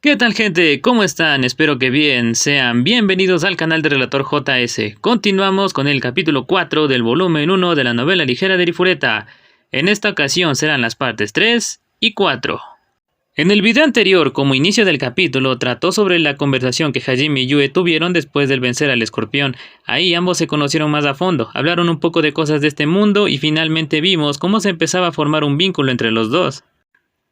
¿Qué tal, gente? ¿Cómo están? Espero que bien. Sean bienvenidos al canal de Relator JS. Continuamos con el capítulo 4 del volumen 1 de la novela ligera de Arifureta. En esta ocasión serán las partes 3 y 4. En el video anterior, como inicio del capítulo, trató sobre la conversación que Hajime y Yue tuvieron después del vencer al escorpión. Ahí ambos se conocieron más a fondo, hablaron un poco de cosas de este mundo y finalmente vimos cómo se empezaba a formar un vínculo entre los dos.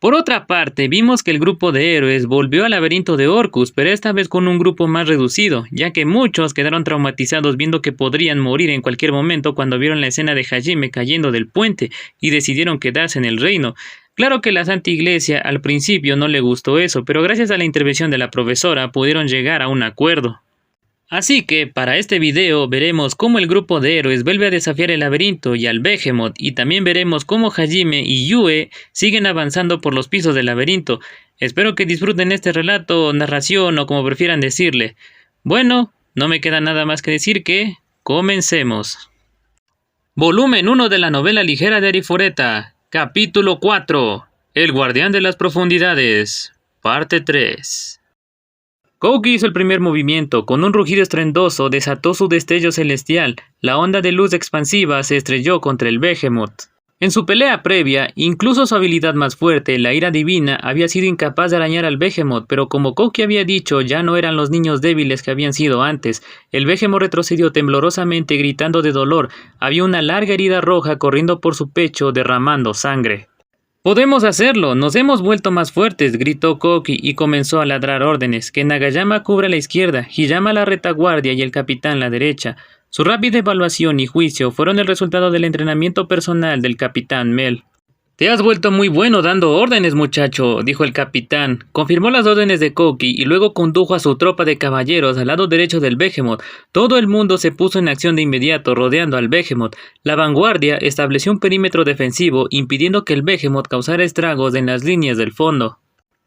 Por otra parte, vimos que el grupo de héroes volvió al laberinto de Orcus, pero esta vez con un grupo más reducido, ya que muchos quedaron traumatizados viendo que podrían morir en cualquier momento cuando vieron la escena de Hajime cayendo del puente y decidieron quedarse en el reino. Claro que la Santa Iglesia al principio no le gustó eso, pero gracias a la intervención de la profesora pudieron llegar a un acuerdo. Así que, para este video, veremos cómo el grupo de héroes vuelve a desafiar el laberinto y al Behemoth, y también veremos cómo Hajime y Yue siguen avanzando por los pisos del laberinto. Espero que disfruten este relato, narración o como prefieran decirle. Bueno, no me queda nada más que decir que comencemos. Volumen 1 de la novela ligera de Arifureta, capítulo 4, El guardián de las profundidades, parte 3. Kouki hizo el primer movimiento, con un rugido estruendoso desató su destello celestial, la onda de luz expansiva se estrelló contra el Behemoth. En su pelea previa, incluso su habilidad más fuerte, la ira divina, había sido incapaz de arañar al Behemoth, pero como Kouki había dicho, ya no eran los niños débiles que habían sido antes. El Behemoth retrocedió temblorosamente gritando de dolor, había una larga herida roja corriendo por su pecho derramando sangre. «¡Podemos hacerlo! ¡Nos hemos vuelto más fuertes!», gritó Kouki y comenzó a ladrar órdenes, que Nagayama cubra la izquierda, Hiyama la retaguardia y el capitán la derecha. Su rápida evaluación y juicio fueron el resultado del entrenamiento personal del capitán Mel. «Te has vuelto muy bueno dando órdenes, muchacho», dijo el capitán. Confirmó las órdenes de Kouki y luego condujo a su tropa de caballeros al lado derecho del Behemoth. Todo el mundo se puso en acción de inmediato rodeando al Behemoth. La vanguardia estableció un perímetro defensivo impidiendo que el Behemoth causara estragos en las líneas del fondo.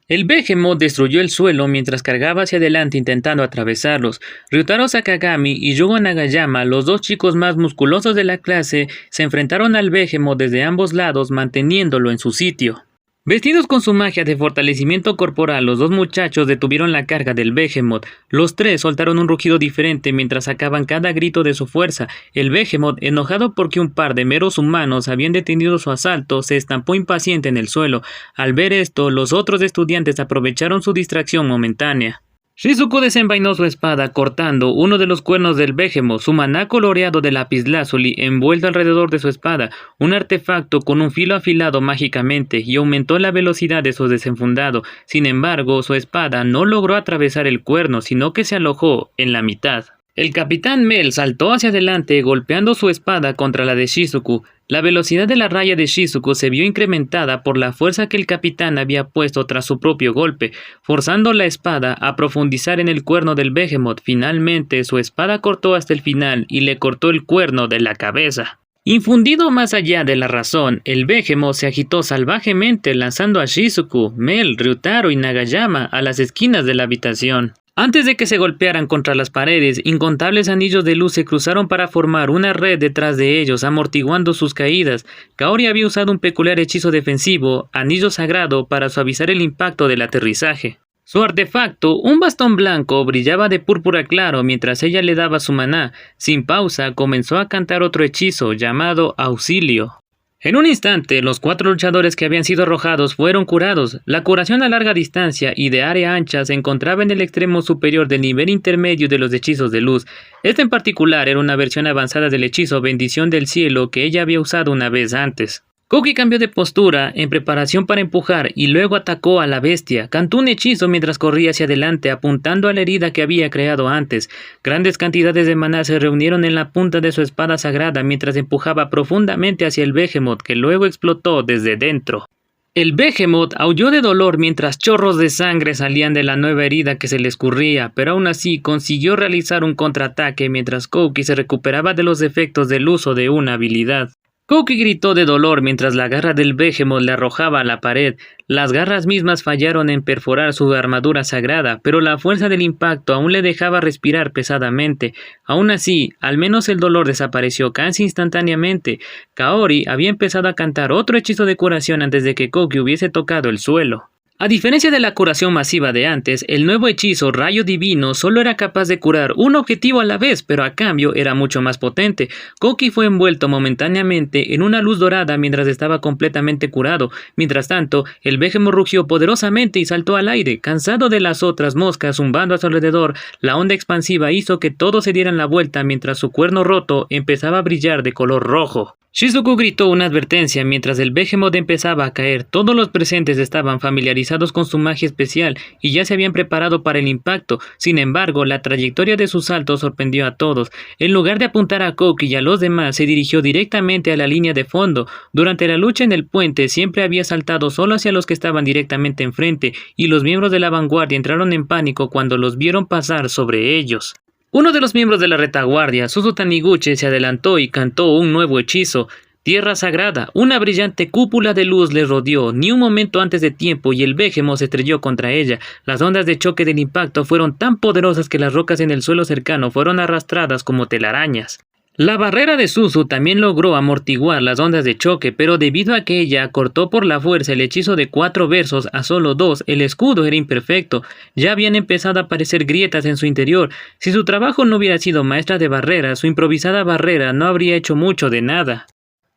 El Behemoth destruyó el suelo mientras cargaba hacia adelante intentando atravesarlos. Ryutaro Sakagami y Yugo Nagayama, los dos chicos más musculosos de la clase, se enfrentaron al Behemoth desde ambos lados manteniéndolo en su sitio. Vestidos con su magia de fortalecimiento corporal, los dos muchachos detuvieron la carga del Behemoth. Los tres soltaron un rugido diferente mientras sacaban cada grito de su fuerza. El Behemoth, enojado porque un par de meros humanos habían detenido su asalto, se estampó impaciente en el suelo. Al ver esto, los otros estudiantes aprovecharon su distracción momentánea. Shizuku desenvainó su espada cortando uno de los cuernos del Behemoth, su maná coloreado de lapislázuli envuelto alrededor de su espada, un artefacto con un filo afilado mágicamente y aumentó la velocidad de su desenfundado. Sin embargo, su espada no logró atravesar el cuerno, sino que se alojó en la mitad. El capitán Mel saltó hacia adelante golpeando su espada contra la de Shizuku. La velocidad de la raya de Shizuku se vio incrementada por la fuerza que el capitán había puesto tras su propio golpe, forzando la espada a profundizar en el cuerno del Behemoth. Finalmente, su espada cortó hasta el final y le cortó el cuerno de la cabeza. Infundido más allá de la razón, el Behemoth se agitó salvajemente lanzando a Shizuku, Mel, Ryutaro y Nagayama a las esquinas de la habitación. Antes de que se golpearan contra las paredes, incontables anillos de luz se cruzaron para formar una red detrás de ellos, amortiguando sus caídas. Kaori había usado un peculiar hechizo defensivo, Anillo Sagrado, para suavizar el impacto del aterrizaje. Su artefacto, un bastón blanco, brillaba de púrpura claro mientras ella le daba su maná. Sin pausa, comenzó a cantar otro hechizo llamado Auxilio. En un instante, los 4 luchadores que habían sido arrojados fueron curados. La curación a larga distancia y de área ancha se encontraba en el extremo superior del nivel intermedio de los hechizos de luz. Este en particular era una versión avanzada del hechizo Bendición del Cielo que ella había usado una vez antes. Kouki cambió de postura en preparación para empujar y luego atacó a la bestia. Cantó un hechizo mientras corría hacia adelante apuntando a la herida que había creado antes. Grandes cantidades de maná se reunieron en la punta de su espada sagrada mientras empujaba profundamente hacia el Behemoth que luego explotó desde dentro. El Behemoth aulló de dolor mientras chorros de sangre salían de la nueva herida que se le escurría, pero aún así consiguió realizar un contraataque mientras Kouki se recuperaba de los efectos del uso de una habilidad. Kouki gritó de dolor mientras la garra del Behemoth le arrojaba a la pared. Las garras mismas fallaron en perforar su armadura sagrada, pero la fuerza del impacto aún le dejaba respirar pesadamente. Aún así, al menos el dolor desapareció casi instantáneamente. Kaori había empezado a cantar otro hechizo de curación antes de que Kouki hubiese tocado el suelo. A diferencia de la curación masiva de antes, el nuevo hechizo Rayo Divino solo era capaz de curar un objetivo a la vez, pero a cambio era mucho más potente. Koki fue envuelto momentáneamente en una luz dorada mientras estaba completamente curado. Mientras tanto, el Behemoth rugió poderosamente y saltó al aire. Cansado de las otras moscas zumbando a su alrededor, la onda expansiva hizo que todos se dieran la vuelta mientras su cuerno roto empezaba a brillar de color rojo. Shizuku gritó una advertencia mientras el Behemoth empezaba a caer. Todos los presentes estaban familiarizados con su magia especial y ya se habían preparado para el impacto. Sin embargo, la trayectoria de su salto sorprendió a todos. En lugar de apuntar a Koki y a los demás, se dirigió directamente a la línea de fondo. Durante la lucha en el puente, siempre había saltado solo hacia los que estaban directamente enfrente, y los miembros de la vanguardia entraron en pánico cuando los vieron pasar sobre ellos. Uno de los miembros de la retaguardia, Suzu Taniguchi, se adelantó y cantó un nuevo hechizo. Tierra Sagrada, una brillante cúpula de luz le rodeó, ni un momento antes de tiempo, y el Behemoth se estrelló contra ella. Las ondas de choque del impacto fueron tan poderosas que las rocas en el suelo cercano fueron arrastradas como telarañas. La barrera de Suzu también logró amortiguar las ondas de choque, pero debido a que ella cortó por la fuerza el hechizo de 4 versos a solo 2, el escudo era imperfecto. Ya habían empezado a aparecer grietas en su interior. Si su trabajo no hubiera sido maestra de barreras, su improvisada barrera no habría hecho mucho de nada.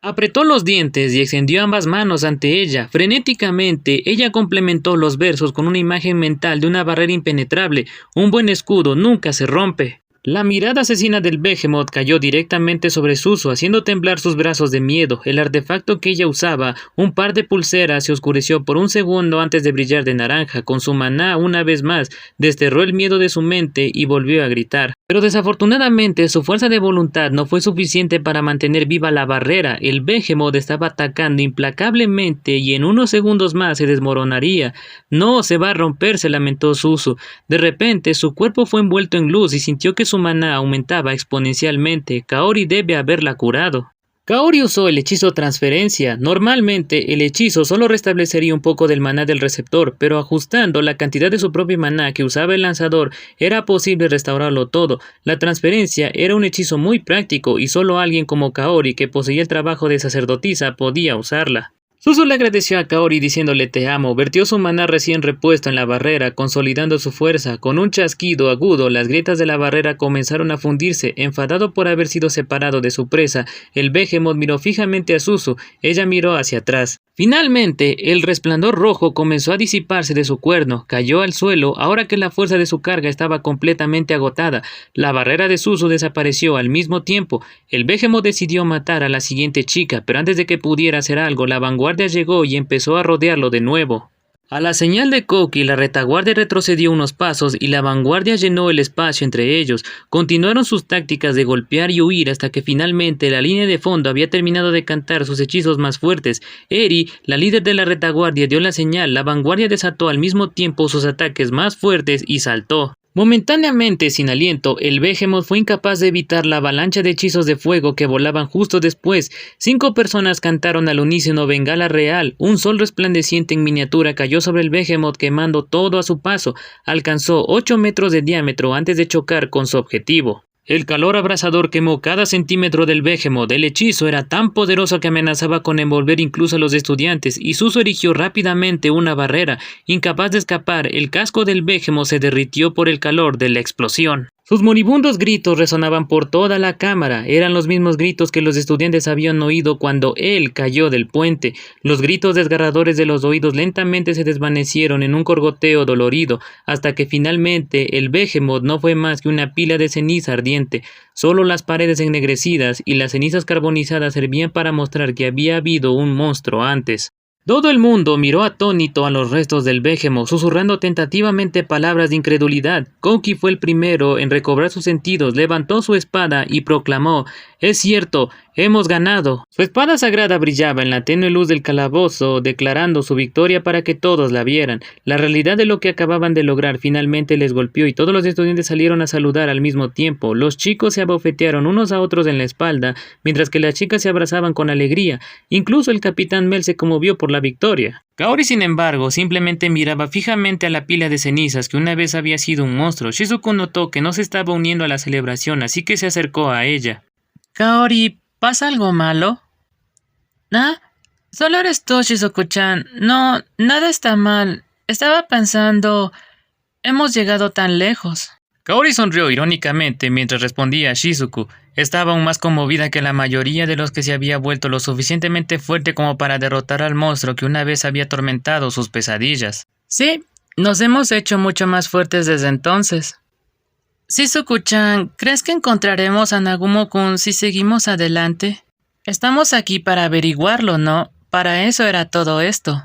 Apretó los dientes y extendió ambas manos ante ella. Frenéticamente, ella complementó los versos con una imagen mental de una barrera impenetrable. Un buen escudo nunca se rompe. La mirada asesina del Behemoth cayó directamente sobre Suzu, haciendo temblar sus brazos de miedo. El artefacto que ella usaba, un par de pulseras, se oscureció por un segundo antes de brillar de naranja. Con su maná, una vez más, desterró el miedo de su mente y volvió a gritar. Pero desafortunadamente, su fuerza de voluntad no fue suficiente para mantener viva la barrera. El Behemoth estaba atacando implacablemente y en unos segundos más se desmoronaría. No, se va a romper, se lamentó Suzu. De repente, su cuerpo fue envuelto en luz y sintió que su maná aumentaba exponencialmente. Kaori debe haberla curado. Kaori usó el hechizo transferencia. Normalmente, el hechizo solo restablecería un poco del maná del receptor, pero ajustando la cantidad de su propio maná que usaba el lanzador, era posible restaurarlo todo. La transferencia era un hechizo muy práctico y solo alguien como Kaori, que poseía el trabajo de sacerdotisa, podía usarla. Suzu le agradeció a Kaori diciéndole te amo, vertió su maná recién repuesto en la barrera, consolidando su fuerza. Con un chasquido agudo, las grietas de la barrera comenzaron a fundirse. Enfadado por haber sido separado de su presa, el Behemoth miró fijamente a Suzu. Ella miró hacia atrás. Finalmente, el resplandor rojo comenzó a disiparse de su cuerno, cayó al suelo ahora que la fuerza de su carga estaba completamente agotada. La barrera de Suzu desapareció al mismo tiempo. El Behemoth decidió matar a la siguiente chica, pero antes de que pudiera hacer algo, la vanguardia llegó y empezó a rodearlo de nuevo. A la señal de Koki, la retaguardia retrocedió unos pasos y la vanguardia llenó el espacio entre ellos. Continuaron sus tácticas de golpear y huir hasta que finalmente la línea de fondo había terminado de cantar sus hechizos más fuertes. Eri, la líder de la retaguardia, dio la señal. La vanguardia desató al mismo tiempo sus ataques más fuertes y saltó. Momentáneamente sin aliento, el Behemoth fue incapaz de evitar la avalancha de hechizos de fuego que volaban justo después. 5 personas cantaron al unísono Bengala Real. Un sol resplandeciente en miniatura cayó sobre el Behemoth quemando todo a su paso. Alcanzó 8 metros de diámetro antes de chocar con su objetivo. El calor abrasador quemó cada centímetro del Behemoth. El hechizo era tan poderoso que amenazaba con envolver incluso a los estudiantes, y Suzu erigió rápidamente una barrera. Incapaz de escapar, el casco del Behemoth se derritió por el calor de la explosión. Sus moribundos gritos resonaban por toda la cámara. Eran los mismos gritos que los estudiantes habían oído cuando él cayó del puente. Los gritos desgarradores de los oídos lentamente se desvanecieron en un gorgoteo dolorido, hasta que finalmente el Behemoth no fue más que una pila de ceniza ardiente. Solo las paredes ennegrecidas y las cenizas carbonizadas servían para mostrar que había habido un monstruo antes. Todo el mundo miró atónito a los restos del Behemoth, susurrando tentativamente palabras de incredulidad. Koki fue el primero en recobrar sus sentidos, levantó su espada y proclamó: «Es cierto, hemos ganado». Su espada sagrada brillaba en la tenue luz del calabozo, declarando su victoria para que todos la vieran. La realidad de lo que acababan de lograr finalmente les golpeó y todos los estudiantes salieron a saludar al mismo tiempo. Los chicos se abofetearon unos a otros en la espalda, mientras que las chicas se abrazaban con alegría. Incluso el capitán Mel se conmovió por la victoria. Kaori, sin embargo, simplemente miraba fijamente a la pila de cenizas que una vez había sido un monstruo. Shizuku notó que no se estaba uniendo a la celebración, así que se acercó a ella. Kaori, ¿pasa algo malo? ¿Ah? Solo eres tú, Shizuku-chan. No, nada está mal. estaba pensando, hemos llegado tan lejos. Kaori sonrió irónicamente mientras respondía a Shizuku. Estaba aún más conmovida que la mayoría de los que se había vuelto lo suficientemente fuerte como para derrotar al monstruo que una vez había atormentado sus pesadillas. Sí, nos hemos hecho mucho más fuertes desde entonces. Shizuku-chan, ¿crees que encontraremos a Nagumo-kun si seguimos adelante? Estamos aquí para averiguarlo, ¿no? Para eso era todo esto.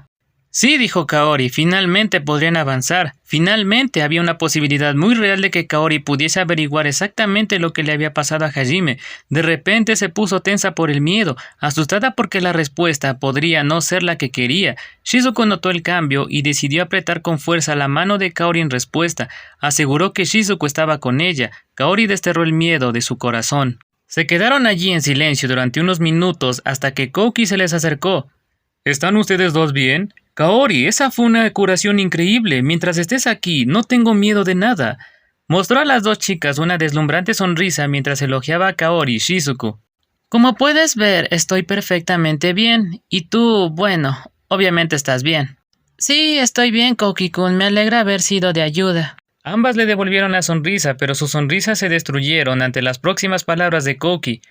Sí, dijo Kaori, finalmente podrían avanzar. Finalmente había una posibilidad muy real de que Kaori pudiese averiguar exactamente lo que le había pasado a Hajime. De repente se puso tensa por el miedo, asustada porque la respuesta podría no ser la que quería. Shizuku notó el cambio y decidió apretar con fuerza la mano de Kaori en respuesta. Aseguró que Shizuku estaba con ella. Kaori desterró el miedo de su corazón. Se quedaron allí en silencio durante unos minutos hasta que Kouki se les acercó. ¿Están ustedes dos bien? Kaori, esa fue una curación increíble. Mientras estés aquí, no tengo miedo de nada. Mostró a las dos chicas una deslumbrante sonrisa mientras elogiaba a Kaori y Shizuku. Como puedes ver, estoy perfectamente bien. Y tú, bueno, obviamente estás bien. Sí, estoy bien, Kouki-kun. Me alegra haber sido de ayuda. Ambas le devolvieron la sonrisa, pero sus sonrisas se destruyeron ante las próximas palabras de Kouki.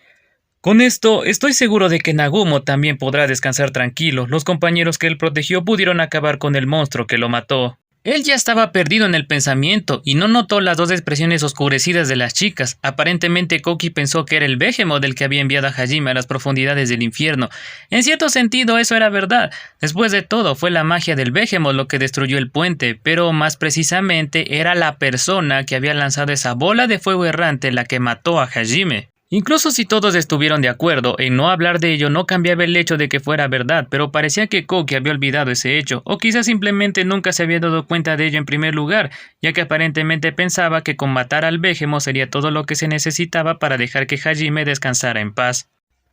Con esto, estoy seguro de que Nagumo también podrá descansar tranquilo. Los compañeros que él protegió pudieron acabar con el monstruo que lo mató. Él ya estaba perdido en el pensamiento y no notó las dos expresiones oscurecidas de las chicas. Aparentemente Kouki pensó que era el Behemoth el que había enviado a Hajime a las profundidades del infierno. En cierto sentido eso era verdad. Después de todo fue la magia del Behemoth lo que destruyó el puente, pero más precisamente era la persona que había lanzado esa bola de fuego errante la que mató a Hajime. Incluso si todos estuvieron de acuerdo en no hablar de ello, no cambiaba el hecho de que fuera verdad, pero parecía que Kouki había olvidado ese hecho, o quizás simplemente nunca se había dado cuenta de ello en primer lugar, ya que aparentemente pensaba que con matar al Behemoth sería todo lo que se necesitaba para dejar que Hajime descansara en paz.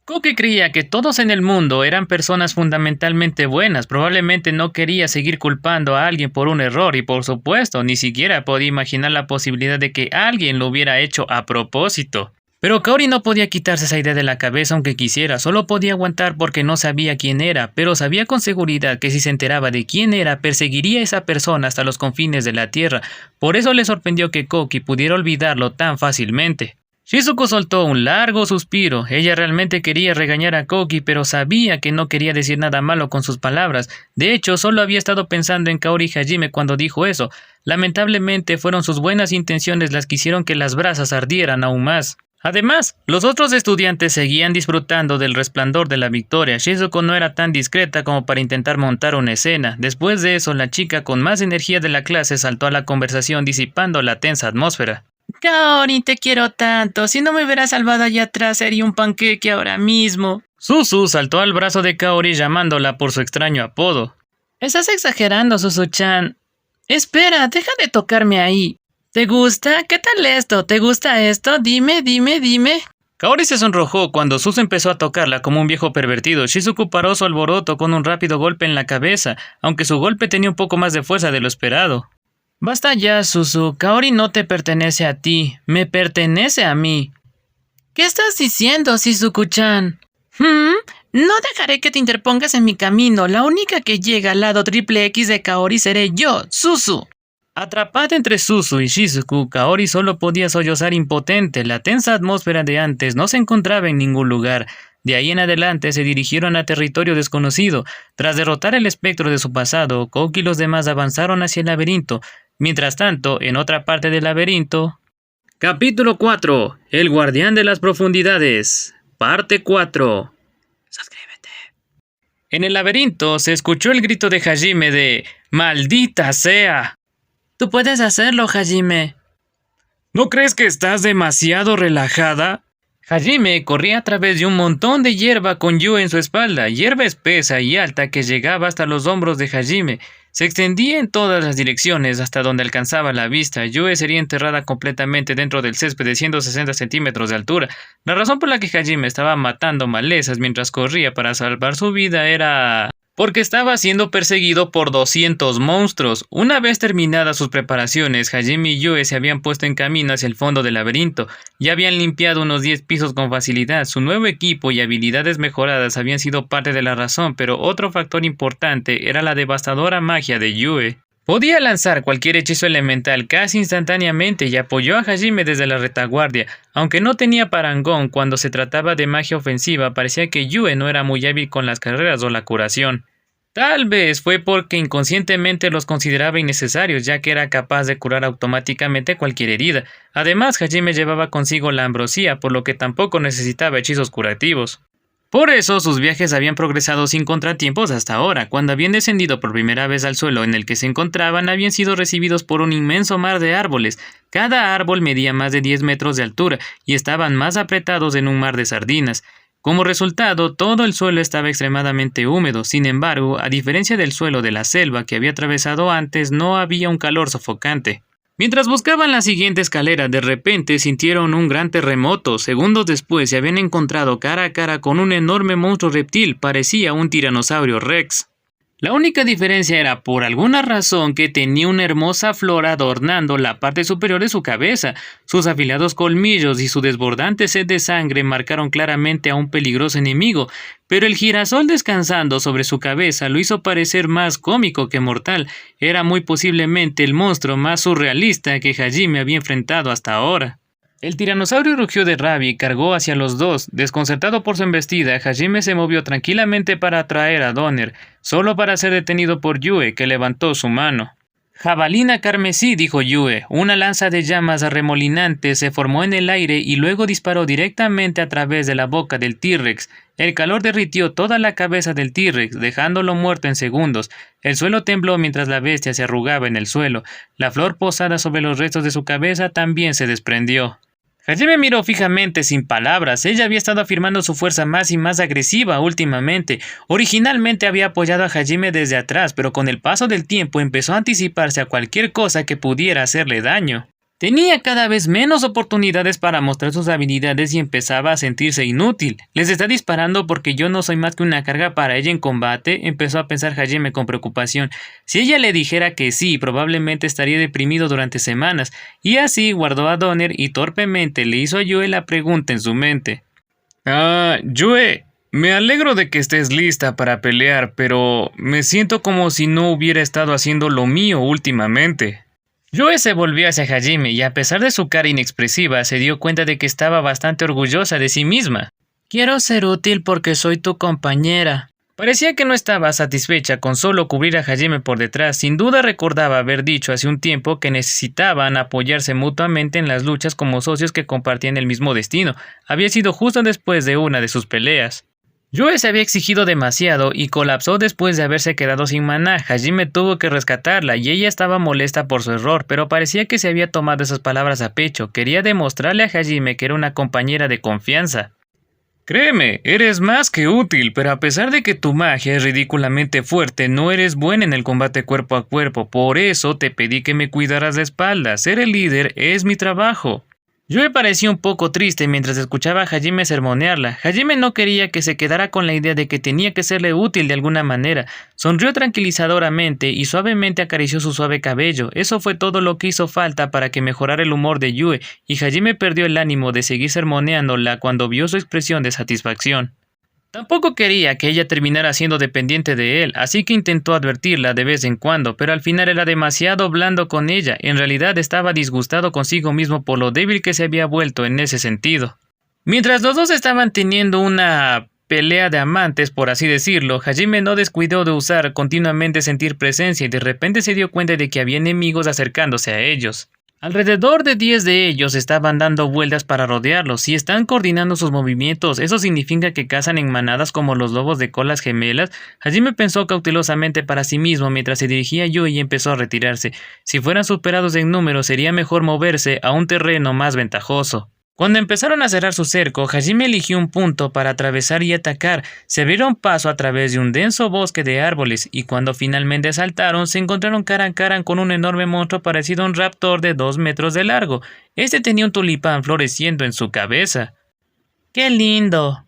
Kouki creía que todos en el mundo eran personas fundamentalmente buenas, probablemente no quería seguir culpando a alguien por un error y por supuesto ni siquiera podía imaginar la posibilidad de que alguien lo hubiera hecho a propósito. Pero Kaori no podía quitarse esa idea de la cabeza aunque quisiera, solo podía aguantar porque no sabía quién era, pero sabía con seguridad que si se enteraba de quién era, perseguiría a esa persona hasta los confines de la tierra. Por eso le sorprendió que Kouki pudiera olvidarlo tan fácilmente. Shizuku soltó un largo suspiro. Ella realmente quería regañar a Kouki, pero sabía que no quería decir nada malo con sus palabras. De hecho, solo había estado pensando en Kaori y Hajime cuando dijo eso. Lamentablemente fueron sus buenas intenciones las que hicieron que las brasas ardieran aún más. Además, los otros estudiantes seguían disfrutando del resplandor de la victoria. Shizuku no era tan discreta como para intentar montar una escena. Después de eso, la chica con más energía de la clase saltó a la conversación disipando la tensa atmósfera. Kaori, te quiero tanto. Si no me hubieras salvado allá atrás, sería un panqueque ahora mismo. Suzu saltó al brazo de Kaori llamándola por su extraño apodo. Estás exagerando, Suzu-chan. Espera, deja de tocarme ahí. ¿Te gusta? ¿Qué tal esto? ¿Te gusta esto? Dime. Kaori se sonrojó cuando Suzu empezó a tocarla como un viejo pervertido. Shizuku paró su alboroto con un rápido golpe en la cabeza, aunque su golpe tenía un poco más de fuerza de lo esperado. Basta ya, Suzu. Kaori no te pertenece a ti. Me pertenece a mí. ¿Qué estás diciendo, Shizuku-chan? No dejaré que te interpongas en mi camino. La única que llega al lado triple X de Kaori seré yo, Suzu. Atrapada entre Suzu y Shizuku, Kaori solo podía sollozar impotente. La tensa atmósfera de antes no se encontraba en ningún lugar. De ahí en adelante se dirigieron a territorio desconocido. Tras derrotar el espectro de su pasado, Kouki y los demás avanzaron hacia el laberinto. Mientras tanto, en otra parte del laberinto... Capítulo 4. El guardián de las profundidades. Parte 4. Suscríbete. En el laberinto se escuchó el grito de Hajime de ¡Maldita sea! Tú puedes hacerlo, Hajime. ¿No crees que estás demasiado relajada? Hajime corría a través de un montón de hierba con Yue en su espalda, hierba espesa y alta que llegaba hasta los hombros de Hajime. Se extendía en todas las direcciones hasta donde alcanzaba la vista. Yue sería enterrada completamente dentro del césped de 160 centímetros de altura. La razón por la que Hajime estaba matando malezas mientras corría para salvar su vida era... porque estaba siendo perseguido por 200 monstruos. Una vez terminadas sus preparaciones, Hajime y Yue se habían puesto en camino hacia el fondo del laberinto. Ya habían limpiado unos 10 pisos con facilidad. Su nuevo equipo y habilidades mejoradas habían sido parte de la razón, pero otro factor importante era la devastadora magia de Yue. Podía lanzar cualquier hechizo elemental casi instantáneamente y apoyó a Hajime desde la retaguardia. Aunque no tenía parangón cuando se trataba de magia ofensiva, parecía que Yue no era muy hábil con las carreras o la curación. Tal vez fue porque inconscientemente los consideraba innecesarios, ya que era capaz de curar automáticamente cualquier herida. Además, Hajime llevaba consigo la ambrosía, por lo que tampoco necesitaba hechizos curativos. Por eso sus viajes habían progresado sin contratiempos hasta ahora. Cuando habían descendido por primera vez al suelo en el que se encontraban, habían sido recibidos por un inmenso mar de árboles. Cada árbol medía más de 10 metros de altura y estaban más apretados en un mar de sardinas. Como resultado, todo el suelo estaba extremadamente húmedo. Sin embargo, a diferencia del suelo de la selva que había atravesado antes, no había un calor sofocante. Mientras buscaban la siguiente escalera, de repente sintieron un gran terremoto. Segundos después se habían encontrado cara a cara con un enorme monstruo reptil, parecía un tiranosaurio rex. La única diferencia era por alguna razón que tenía una hermosa flor adornando la parte superior de su cabeza. Sus afilados colmillos y su desbordante sed de sangre marcaron claramente a un peligroso enemigo, pero el girasol descansando sobre su cabeza lo hizo parecer más cómico que mortal. Era muy posiblemente el monstruo más surrealista que Hajime había enfrentado hasta ahora. El tiranosaurio rugió de rabia y cargó hacia los dos. Desconcertado por su embestida, Hajime se movió tranquilamente para atraer a Donner, solo para ser detenido por Yue, que levantó su mano. «Jabalina carmesí», dijo Yue. Una lanza de llamas arremolinantes se formó en el aire y luego disparó directamente a través de la boca del T-Rex. El calor derritió toda la cabeza del T-Rex, dejándolo muerto en segundos. El suelo tembló mientras la bestia se arrugaba en el suelo. La flor posada sobre los restos de su cabeza también se desprendió. Hajime miró fijamente sin palabras. Ella había estado afirmando su fuerza más y más agresiva últimamente. Originalmente había apoyado a Hajime desde atrás, pero con el paso del tiempo empezó a anticiparse a cualquier cosa que pudiera hacerle daño. Tenía cada vez menos oportunidades para mostrar sus habilidades y empezaba a sentirse inútil. «Les está disparando porque yo no soy más que una carga para ella en combate», empezó a pensar Hajime con preocupación. Si ella le dijera que sí, probablemente estaría deprimido durante semanas, y así guardó a Donner y torpemente le hizo a Yue la pregunta en su mente. Yue, me alegro de que estés lista para pelear, pero me siento como si no hubiera estado haciendo lo mío últimamente. Yue se volvió hacia Hajime y a pesar de su cara inexpresiva se dio cuenta de que estaba bastante orgullosa de sí misma. «Quiero ser útil porque soy tu compañera». Parecía que no estaba satisfecha con solo cubrir a Hajime por detrás. Sin duda recordaba haber dicho hace un tiempo que necesitaban apoyarse mutuamente en las luchas como socios que compartían el mismo destino. Había sido justo después de una de sus peleas. Yue se había exigido demasiado y colapsó después de haberse quedado sin maná. Hajime tuvo que rescatarla y ella estaba molesta por su error, pero parecía que se había tomado esas palabras a pecho. Quería demostrarle a Hajime que era una compañera de confianza. «Créeme, eres más que útil, pero a pesar de que tu magia es ridículamente fuerte, no eres buena en el combate cuerpo a cuerpo. Por eso te pedí que me cuidaras de espaldas. Ser el líder es mi trabajo». Yue parecía un poco triste mientras escuchaba a Hajime sermonearla. Hajime no quería que se quedara con la idea de que tenía que serle útil de alguna manera. Sonrió tranquilizadoramente y suavemente acarició su suave cabello. Eso fue todo lo que hizo falta para que mejorara el humor de Yue, y Hajime perdió el ánimo de seguir sermoneándola cuando vio su expresión de satisfacción. Tampoco quería que ella terminara siendo dependiente de él, así que intentó advertirla de vez en cuando, pero al final era demasiado blando con ella. En realidad estaba disgustado consigo mismo por lo débil que se había vuelto en ese sentido. Mientras los dos estaban teniendo una pelea de amantes, por así decirlo, Hajime no descuidó de usar continuamente sentir presencia y de repente se dio cuenta de que había enemigos acercándose a ellos. Alrededor de 10 de ellos estaban dando vueltas para rodearlos. Si están coordinando sus movimientos, ¿eso significa que cazan en manadas como los lobos de colas gemelas? Hajime pensó cautelosamente para sí mismo mientras se dirigía a Yue y empezó a retirarse. Si fueran superados en número, sería mejor moverse a un terreno más ventajoso. Cuando empezaron a cerrar su cerco, Hajime eligió un punto para atravesar y atacar. Se abrieron paso a través de un denso bosque de árboles y cuando finalmente saltaron, se encontraron cara a cara con un enorme monstruo parecido a un raptor de 2 metros de largo. Este tenía un tulipán floreciendo en su cabeza. ¡Qué lindo!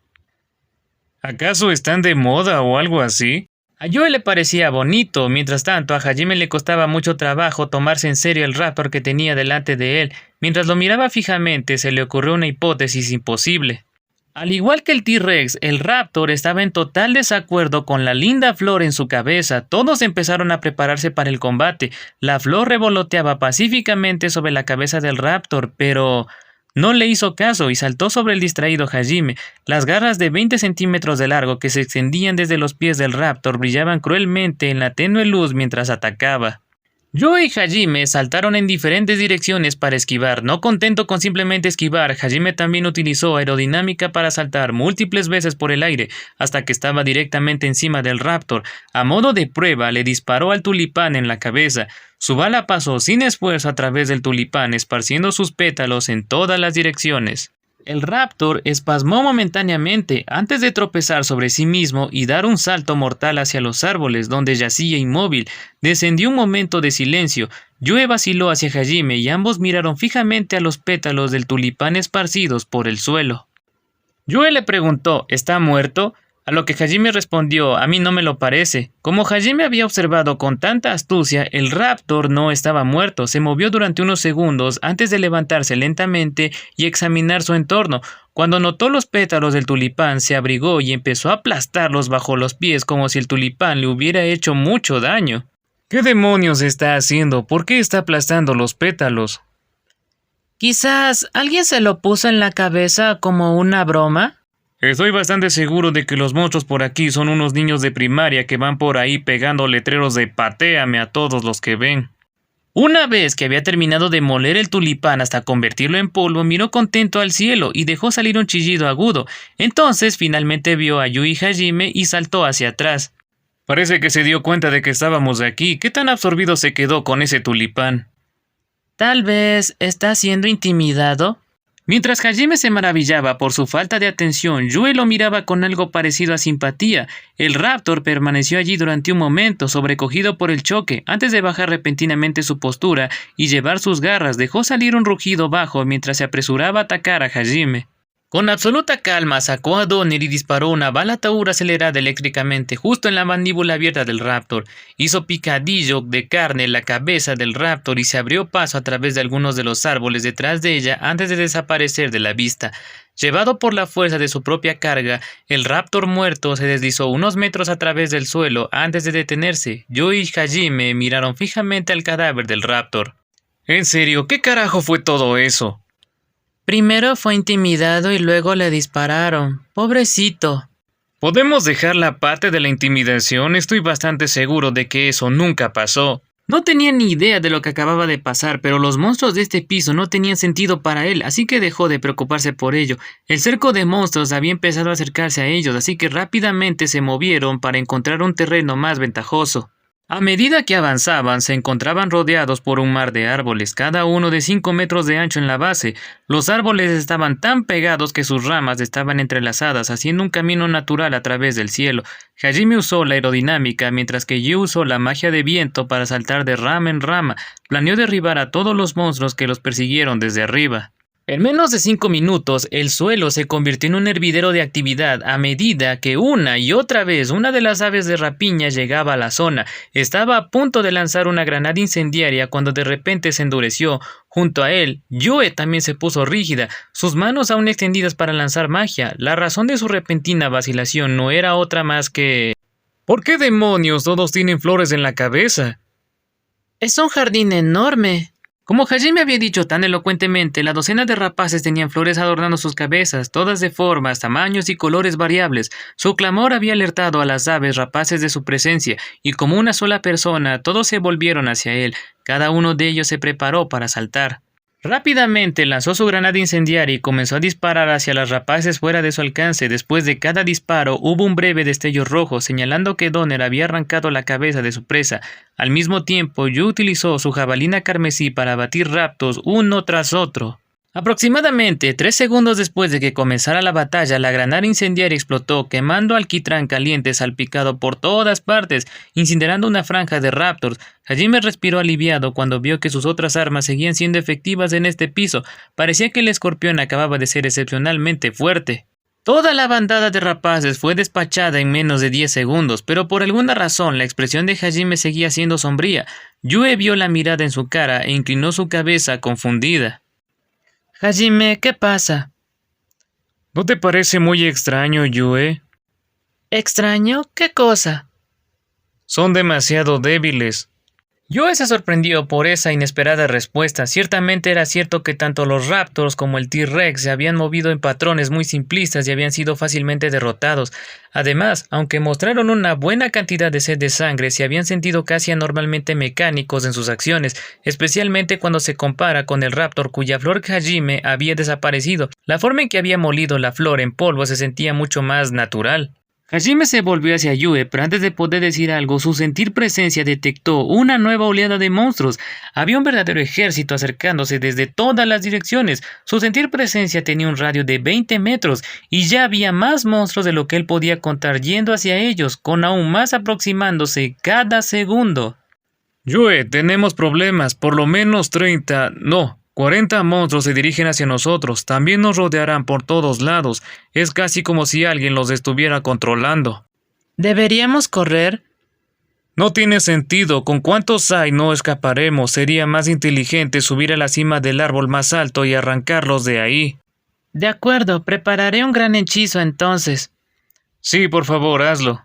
¿Acaso están de moda o algo así? A Yue le parecía bonito. Mientras tanto, a Hajime le costaba mucho trabajo tomarse en serio el raptor que tenía delante de él. Mientras lo miraba fijamente, se le ocurrió una hipótesis imposible. Al igual que el T-Rex, el Raptor estaba en total desacuerdo con la linda flor en su cabeza. Todos empezaron a prepararse para el combate. La flor revoloteaba pacíficamente sobre la cabeza del Raptor, pero no le hizo caso y saltó sobre el distraído Hajime. Las garras de 20 centímetros de largo que se extendían desde los pies del Raptor brillaban cruelmente en la tenue luz mientras atacaba. Yue y Hajime saltaron en diferentes direcciones para esquivar. No contento con simplemente esquivar, Hajime también utilizó aerodinámica para saltar múltiples veces por el aire hasta que estaba directamente encima del Raptor. A modo de prueba, le disparó al tulipán en la cabeza. Su bala pasó sin esfuerzo a través del tulipán, esparciendo sus pétalos en todas las direcciones. El Raptor espasmó momentáneamente antes de tropezar sobre sí mismo y dar un salto mortal hacia los árboles donde yacía inmóvil. Descendió un momento de silencio. Yue vaciló hacia Hajime y ambos miraron fijamente a los pétalos del tulipán esparcidos por el suelo. Yue le preguntó, ¿está muerto? A lo que Hajime respondió, a mí no me lo parece. Como Hajime había observado con tanta astucia, el Raptor no estaba muerto. Se movió durante unos segundos antes de levantarse lentamente y examinar su entorno. Cuando notó los pétalos del tulipán, se abrigó y empezó a aplastarlos bajo los pies como si el tulipán le hubiera hecho mucho daño. ¿Qué demonios está haciendo? ¿Por qué está aplastando los pétalos? Quizás alguien se lo puso en la cabeza como una broma. Estoy bastante seguro de que los monstruos por aquí son unos niños de primaria que van por ahí pegando letreros de patéame a todos los que ven. Una vez que había terminado de moler el tulipán hasta convertirlo en polvo, miró contento al cielo y dejó salir un chillido agudo. Entonces finalmente vio a Yui y Hajime y saltó hacia atrás. Parece que se dio cuenta de que estábamos aquí. ¿Qué tan absorbido se quedó con ese tulipán? Tal vez está siendo intimidado. Mientras Hajime se maravillaba por su falta de atención, Yue lo miraba con algo parecido a simpatía. El Raptor permaneció allí durante un momento, sobrecogido por el choque. Antes de bajar repentinamente su postura y llevar sus garras, dejó salir un rugido bajo mientras se apresuraba a atacar a Hajime. Con absoluta calma sacó a Donner y disparó una bala Taur acelerada eléctricamente justo en la mandíbula abierta del Raptor. Hizo picadillo de carne en la cabeza del Raptor y se abrió paso a través de algunos de los árboles detrás de ella antes de desaparecer de la vista. Llevado por la fuerza de su propia carga, el Raptor muerto se deslizó unos metros a través del suelo antes de detenerse. Yui y Hajime miraron fijamente al cadáver del Raptor. ¿En serio? ¿Qué carajo fue todo eso? Primero fue intimidado y luego le dispararon. Pobrecito. ¿Podemos dejar la parte de la intimidación? Estoy bastante seguro de que eso nunca pasó. No tenía ni idea de lo que acababa de pasar, pero los monstruos de este piso no tenían sentido para él, así que dejó de preocuparse por ello. El cerco de monstruos había empezado a acercarse a ellos, así que rápidamente se movieron para encontrar un terreno más ventajoso. A medida que avanzaban, se encontraban rodeados por un mar de árboles, cada uno de 5 metros de ancho en la base. Los árboles estaban tan pegados que sus ramas estaban entrelazadas, haciendo un camino natural a través del cielo. Hajime usó la aerodinámica, mientras que Yu usó la magia de viento para saltar de rama en rama. Planeó derribar a todos los monstruos que los persiguieron desde arriba. En menos de 5 minutos, el suelo se convirtió en un hervidero de actividad a medida que una y otra vez una de las aves de rapiña llegaba a la zona. Estaba a punto de lanzar una granada incendiaria cuando de repente se endureció. Junto a él, Yue también se puso rígida, sus manos aún extendidas para lanzar magia. La razón de su repentina vacilación no era otra más que... ¿Por qué demonios todos tienen flores en la cabeza? Es un jardín enorme. Como Hajime había dicho tan elocuentemente, la docena de rapaces tenían flores adornando sus cabezas, todas de formas, tamaños y colores variables. Su clamor había alertado a las aves rapaces de su presencia, y como una sola persona, todos se volvieron hacia él. Cada uno de ellos se preparó para saltar. Rápidamente lanzó su granada incendiaria y comenzó a disparar hacia las rapaces fuera de su alcance. Después de cada disparo hubo un breve destello rojo, señalando que Donner había arrancado la cabeza de su presa. Al mismo tiempo, Yu utilizó su jabalina carmesí para abatir raptos uno tras otro. Aproximadamente 3 segundos después de que comenzara la batalla, la granada incendiaria explotó, quemando alquitrán caliente salpicado por todas partes, incinerando una franja de raptors. Hajime respiró aliviado cuando vio que sus otras armas seguían siendo efectivas en este piso. Parecía que el escorpión acababa de ser excepcionalmente fuerte. Toda la bandada de rapaces fue despachada en menos de 10 segundos, pero por alguna razón la expresión de Hajime seguía siendo sombría. Yue vio la mirada en su cara e inclinó su cabeza confundida. Hajime, ¿qué pasa? ¿No te parece muy extraño, Yue? ¿Extraño? ¿Qué cosa? Son demasiado débiles. Yue se sorprendió por esa inesperada respuesta. Ciertamente era cierto que tanto los Raptors como el T-Rex se habían movido en patrones muy simplistas y habían sido fácilmente derrotados. Además, aunque mostraron una buena cantidad de sed de sangre, se habían sentido casi anormalmente mecánicos en sus acciones, especialmente cuando se compara con el Raptor cuya flor Hajime había desaparecido. La forma en que había molido la flor en polvo se sentía mucho más natural. Hajime se volvió hacia Yue, pero antes de poder decir algo, su sentir presencia detectó una nueva oleada de monstruos. Había un verdadero ejército acercándose desde todas las direcciones. Su sentir presencia tenía un radio de 20 metros, y ya había más monstruos de lo que él podía contar yendo hacia ellos, con aún más aproximándose cada segundo. Yue, tenemos problemas, por lo menos 40 monstruos se dirigen hacia nosotros, también nos rodearán por todos lados, es casi como si alguien los estuviera controlando. ¿Deberíamos correr? No tiene sentido, con cuántos hay no escaparemos, sería más inteligente subir a la cima del árbol más alto y arrancarlos de ahí. De acuerdo, prepararé un gran hechizo entonces. Sí, por favor, hazlo.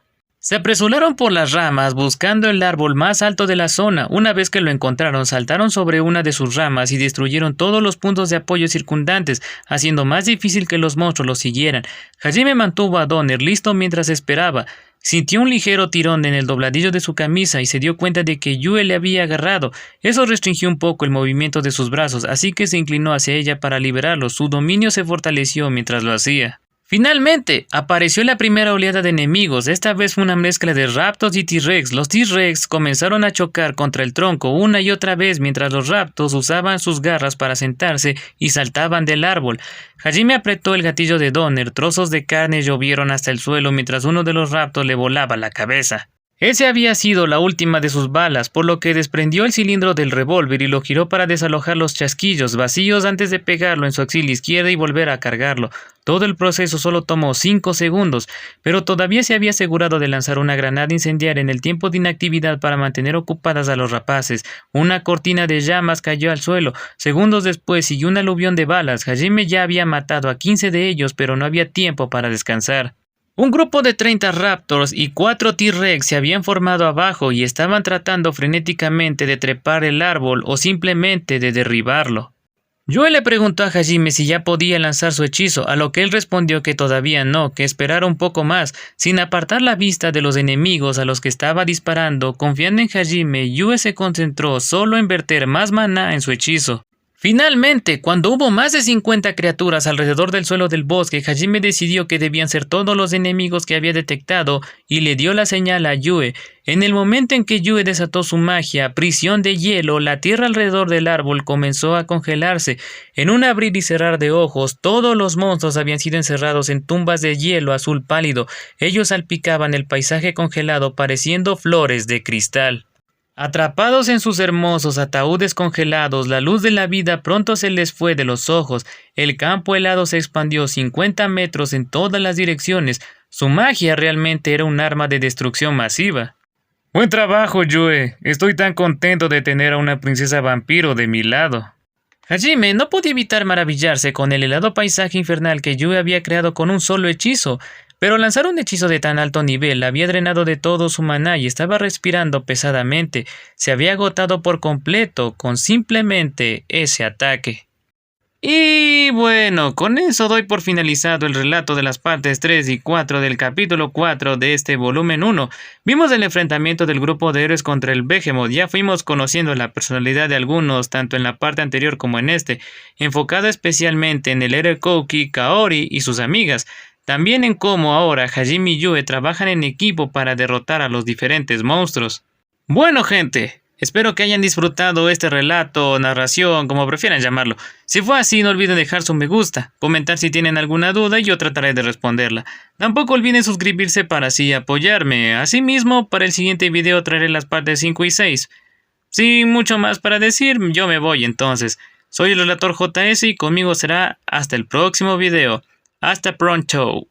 Se apresuraron por las ramas buscando el árbol más alto de la zona. Una vez que lo encontraron, saltaron sobre una de sus ramas y destruyeron todos los puntos de apoyo circundantes, haciendo más difícil que los monstruos los siguieran. Hajime mantuvo a Donner listo mientras esperaba. Sintió un ligero tirón en el dobladillo de su camisa y se dio cuenta de que Yue le había agarrado. Eso restringió un poco el movimiento de sus brazos, así que se inclinó hacia ella para liberarlo. Su dominio se fortaleció mientras lo hacía. Finalmente, apareció la primera oleada de enemigos. Esta vez fue una mezcla de Raptors y T-Rex. Los T-Rex comenzaron a chocar contra el tronco una y otra vez mientras los Raptors usaban sus garras para sentarse y saltaban del árbol. Hajime apretó el gatillo de Donner. Trozos de carne llovieron hasta el suelo mientras uno de los Raptors le volaba la cabeza. Ese había sido la última de sus balas, por lo que desprendió el cilindro del revólver y lo giró para desalojar los chasquillos vacíos antes de pegarlo en su axila izquierda y volver a cargarlo. Todo el proceso solo tomó 5 segundos, pero todavía se había asegurado de lanzar una granada incendiaria en el tiempo de inactividad para mantener ocupadas a los rapaces. Una cortina de llamas cayó al suelo. Segundos después siguió un aluvión de balas. Hajime ya había matado a 15 de ellos, pero no había tiempo para descansar. Un grupo de 30 Raptors y 4 T-Rex se habían formado abajo y estaban tratando frenéticamente de trepar el árbol o simplemente de derribarlo. Yue le preguntó a Hajime si ya podía lanzar su hechizo, a lo que él respondió que todavía no, que esperara un poco más. Sin apartar la vista de los enemigos a los que estaba disparando, confiando en Hajime, Yue se concentró solo en verter más maná en su hechizo. Finalmente, cuando hubo más de 50 criaturas alrededor del suelo del bosque, Hajime decidió que debían ser todos los enemigos que había detectado y le dio la señal a Yue. En el momento en que Yue desató su magia, prisión de hielo, la tierra alrededor del árbol comenzó a congelarse. En un abrir y cerrar de ojos, todos los monstruos habían sido encerrados en tumbas de hielo azul pálido. Ellos salpicaban el paisaje congelado pareciendo flores de cristal. Atrapados en sus hermosos ataúdes congelados, la luz de la vida pronto se les fue de los ojos. El campo helado se expandió 50 metros en todas las direcciones. Su magia realmente era un arma de destrucción masiva. Buen trabajo, Yue. Estoy tan contento de tener a una princesa vampiro de mi lado. Hajime no podía evitar maravillarse con el helado paisaje infernal que Yue había creado con un solo hechizo. Pero lanzar un hechizo de tan alto nivel había drenado de todo su maná y estaba respirando pesadamente. Se había agotado por completo con simplemente ese ataque. Y bueno, con eso doy por finalizado el relato de las partes 3 y 4 del capítulo 4 de este volumen 1. Vimos el enfrentamiento del grupo de héroes contra el Behemoth, ya fuimos conociendo la personalidad de algunos tanto en la parte anterior como en este, enfocado especialmente en el héroe Kouki, Kaori y sus amigas. También en cómo ahora Hajime y Yue trabajan en equipo para derrotar a los diferentes monstruos. Bueno, gente, espero que hayan disfrutado este relato o narración, como prefieran llamarlo. Si fue así, no olviden dejar su me gusta, comentar si tienen alguna duda y yo trataré de responderla. Tampoco olviden suscribirse para así apoyarme. Asimismo, para el siguiente video traeré las partes 5 y 6. Sin mucho más para decir, yo me voy entonces. Soy el relator JS y conmigo será hasta el próximo video. Hasta pronto.